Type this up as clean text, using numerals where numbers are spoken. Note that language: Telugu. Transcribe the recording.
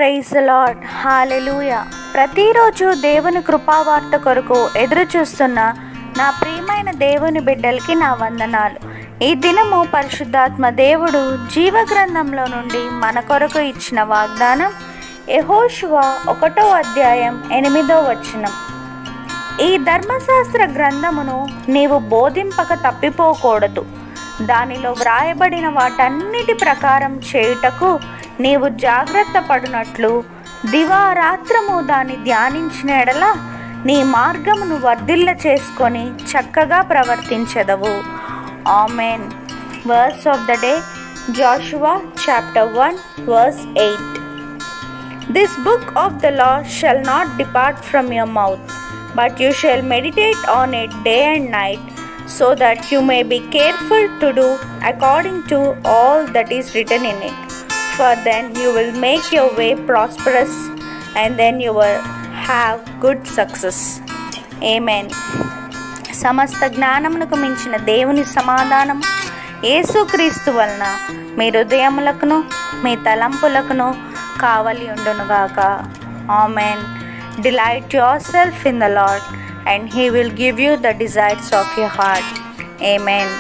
Praise the lord. హల్లెలూయా. ప్రతిరోజు దేవుని కృపావార్త కొరకు ఎదురు చూస్తున్న నా ప్రియమైన దేవుని బిడ్డలకి నా వందనాలు. ఈ దినము పరిశుద్ధాత్మ దేవుడు జీవగ్రంథంలో నుండి మన కొరకు ఇచ్చిన వాగ్దానం యెహోషువ 1వ అధ్యాయం 8వ వచనం. ఈ ధర్మశాస్త్ర గ్రంథమును నీవు బోధింపక తప్పిపోకూడదు. దానిలో వ్రాయబడిన వాటన్నిటి ప్రకారం చేయుటకు నీవు జాగ్రత్త పడినట్లు దివారాత్రము దాన్ని ధ్యానించిన ఎడల నీ మార్గమును వర్ధిల్ల చేసుకొని చక్కగా ప్రవర్తించెదవు. Amen. Verse of the day, Joshua chapter 1 verse 8. This book of the law shall not depart from your mouth, but you shall meditate on it day and night, so that you may be careful to do according to all that is written in it. For then you will make your way prosperous, and then you will have good success. Amen. సమస్త జ్ఞానమునకు మించిన దేవుని సమాధానం యేసుక్రీస్తు వలన మీ హృదయములకును మీ తలంపులకును కావలి ఉండునుగాక. Amen. Delight yourself in the Lord, and He will give you the desires of your heart. Amen.